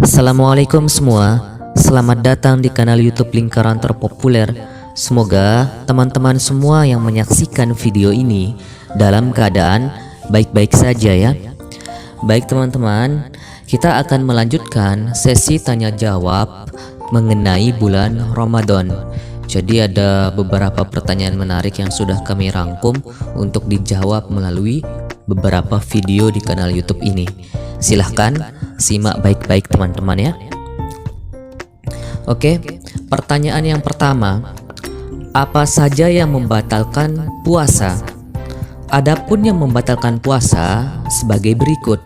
Assalamualaikum semua, selamat datang di kanal YouTube Lingkaran Terpopuler. Semoga teman-teman semua yang menyaksikan video ini dalam keadaan baik-baik saja ya. Baik teman-teman, kita akan melanjutkan sesi tanya jawab mengenai bulan Ramadan. Jadi ada beberapa pertanyaan menarik yang sudah kami rangkum untuk dijawab melalui beberapa video di kanal YouTube ini. Silahkan simak baik-baik teman-teman ya. Oke, pertanyaan yang pertama, apa saja yang membatalkan puasa? Adapun yang membatalkan puasa sebagai berikut.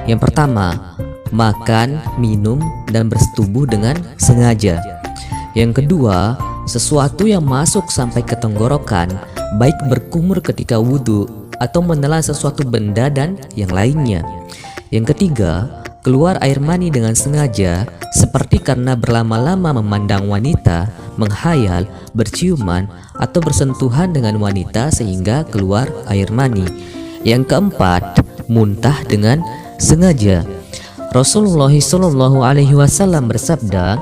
Yang pertama, makan, minum, dan bersetubuh dengan sengaja. Yang kedua, sesuatu yang masuk sampai ke tenggorokan, baik berkumur ketika wudhu atau menelan sesuatu benda dan yang lainnya. Yang ketiga, keluar air mani dengan sengaja, seperti karena berlama-lama memandang wanita, menghayal, berciuman, atau bersentuhan dengan wanita sehingga keluar air mani. Yang keempat, muntah dengan sengaja. Rasulullah SAW bersabda,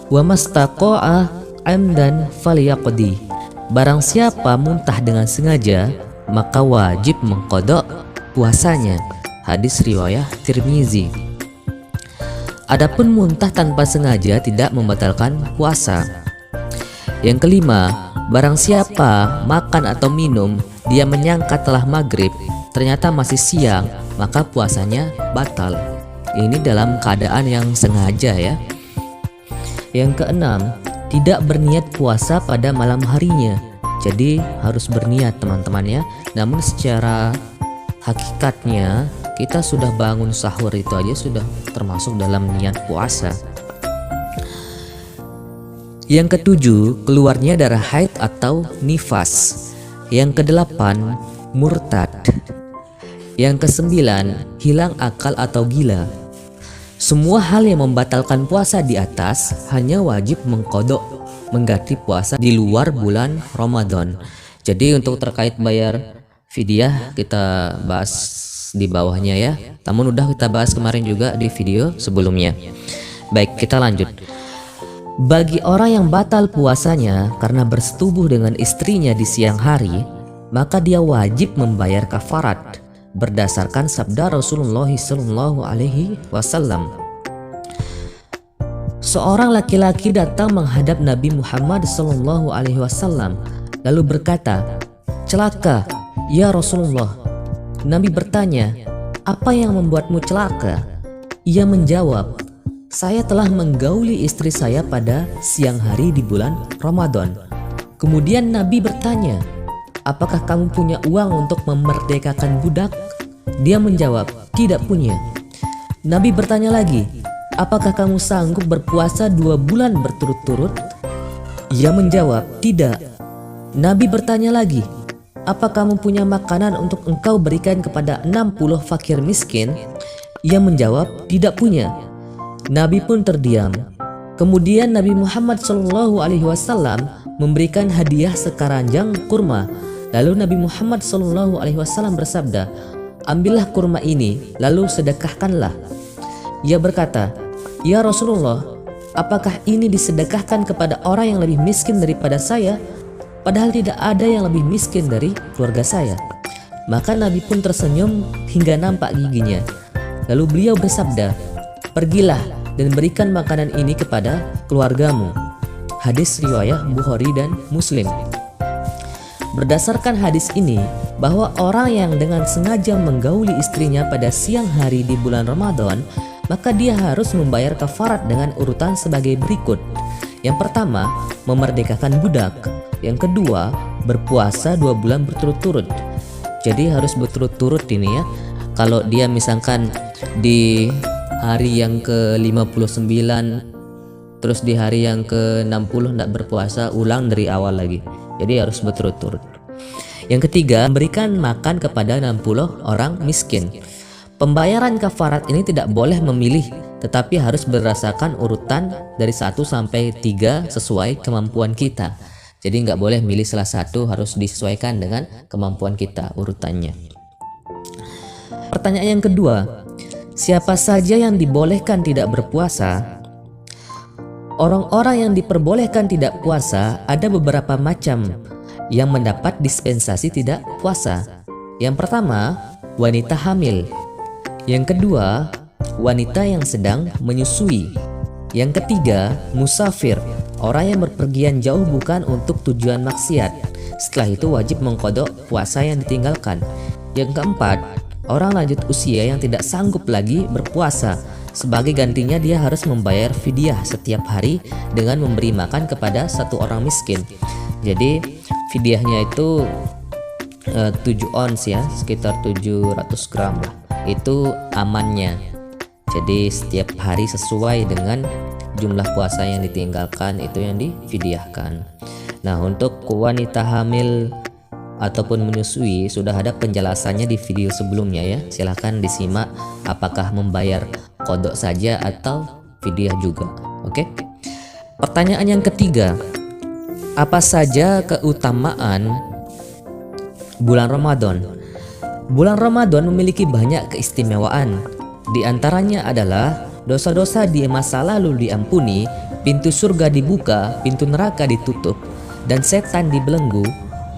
"Wa mastaqa'a amdan falyaqdi." Barang siapa muntah dengan sengaja, maka wajib mengqadha puasanya. Hadis riwayat Tirmizi. Adapun muntah tanpa sengaja tidak membatalkan puasa. Yang kelima, barang siapa makan atau minum, dia menyangka telah maghrib, ternyata masih siang, maka puasanya batal. Ini dalam keadaan yang sengaja ya. Yang keenam, tidak berniat puasa pada malam harinya. Jadi harus berniat teman-teman ya. Namun secara hakikatnya kita sudah bangun sahur itu aja sudah termasuk dalam niat puasa. Yang ketujuh, keluarnya darah haid atau nifas. Yang kedelapan, murtad. Yang kesembilan, hilang akal atau gila. Semua hal yang membatalkan puasa di atas hanya wajib mengqadha, mengganti puasa di luar bulan Ramadan. Jadi untuk terkait bayar fidyah kita bahas di bawahnya ya. Namun udah kita bahas kemarin juga di video sebelumnya. Baik, kita lanjut. Bagi orang yang batal puasanya karena bersetubuh dengan istrinya di siang hari, maka dia wajib membayar kafarat berdasarkan sabda Rasulullah SAW. Seorang laki-laki datang menghadap Nabi Muhammad SAW lalu berkata, "Celaka, ya Rasulullah." Nabi bertanya, "Apa yang membuatmu celaka?" Ia menjawab, "Saya telah menggauli istri saya pada siang hari di bulan Ramadan." Kemudian Nabi bertanya, "Apakah kamu punya uang untuk memerdekakan budak?" Dia menjawab, "Tidak punya." Nabi bertanya lagi, "Apakah kamu sanggup berpuasa 2 bulan berturut-turut?" Ia menjawab, "Tidak." Nabi bertanya lagi, "Apa kamu punya makanan untuk engkau berikan kepada 60 fakir miskin?" Ia menjawab, "Tidak punya." Nabi pun terdiam. Kemudian Nabi Muhammad SAW memberikan hadiah sekeranjang kurma. Lalu Nabi Muhammad SAW bersabda, "Ambillah kurma ini, lalu sedekahkanlah." Ia berkata, "Ya Rasulullah, apakah ini disedekahkan kepada orang yang lebih miskin daripada saya? Padahal tidak ada yang lebih miskin dari keluarga saya." Maka Nabi pun tersenyum hingga nampak giginya. Lalu beliau bersabda, "Pergilah dan berikan makanan ini kepada keluargamu." Hadis riwayat Bukhari dan Muslim. Berdasarkan hadis ini, bahwa orang yang dengan sengaja menggauli istrinya pada siang hari di bulan Ramadan, maka dia harus membayar kafarat dengan urutan sebagai berikut. Yang pertama, memerdekakan budak. Yang kedua, berpuasa 2 bulan berturut-turut. Jadi harus berturut-turut ini ya. Kalau dia misalkan di hari yang ke-59 terus di hari yang ke-60 tidak berpuasa, ulang dari awal lagi. Jadi harus berturut-turut. Yang ketiga, memberikan makan kepada 60 orang miskin. Pembayaran kafarat ini tidak boleh memilih, tetapi harus berdasarkan urutan dari 1 sampai 3 sesuai kemampuan kita. Jadi nggak boleh milih salah satu, harus disesuaikan dengan kemampuan kita urutannya. Pertanyaan yang kedua, Siapa saja yang dibolehkan tidak berpuasa? Orang-orang yang diperbolehkan tidak puasa ada beberapa macam yang mendapat dispensasi tidak puasa. Yang pertama, wanita hamil. Yang kedua, wanita yang sedang menyusui. Yang ketiga, musafir, orang yang berpergian jauh bukan untuk tujuan maksiat. Setelah itu wajib mengkodok puasa yang ditinggalkan. Yang keempat, orang lanjut usia yang tidak sanggup lagi berpuasa. Sebagai gantinya dia harus membayar fidyah setiap hari dengan memberi makan kepada satu orang miskin. Jadi fidyahnya itu 7 ons ya, sekitar 700 gram lah. Itu amannya. Jadi setiap hari sesuai dengan jumlah puasa yang ditinggalkan itu yang difidyahkan. Nah, untuk wanita hamil ataupun menyusui sudah ada penjelasannya di video sebelumnya ya. Silahkan disimak apakah membayar kodok saja atau fidyah juga. Oke. Pertanyaan yang ketiga, apa saja keutamaan bulan Ramadan? Bulan Ramadan memiliki banyak keistimewaan. Di antaranya adalah dosa-dosa di masa lalu diampuni, pintu surga dibuka, pintu neraka ditutup, dan setan dibelenggu.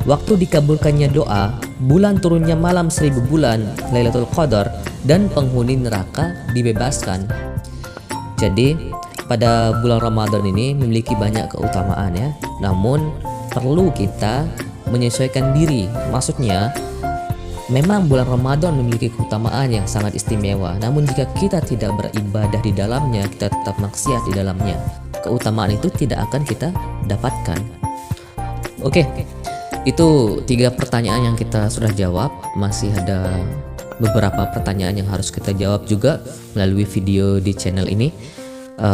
Waktu dikabulkannya doa, bulan turunnya malam 1000 bulan, Lailatul Qadar, dan penghuni neraka dibebaskan. Jadi pada bulan Ramadan ini memiliki banyak keutamaan ya. Namun perlu kita menyesuaikan diri. Maksudnya memang bulan Ramadan memiliki keutamaan yang sangat istimewa. Namun jika kita tidak beribadah di dalamnya, kita tetap maksiat di dalamnya, keutamaan itu tidak akan kita dapatkan. Oke. Itu 3 pertanyaan yang kita sudah jawab. Masih ada beberapa pertanyaan yang harus kita jawab juga melalui video di channel ini.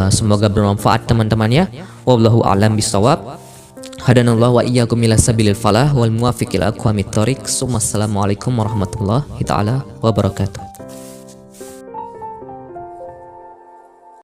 Semoga bermanfaat teman-teman ya. Wallahu a'lam bishawab. Hadanallahu wa iyyakum ila sabilil falah wal muwaffiq ila aqwamit thoriq. Assalamualaikum warahmatullahi taala wabarakatuh.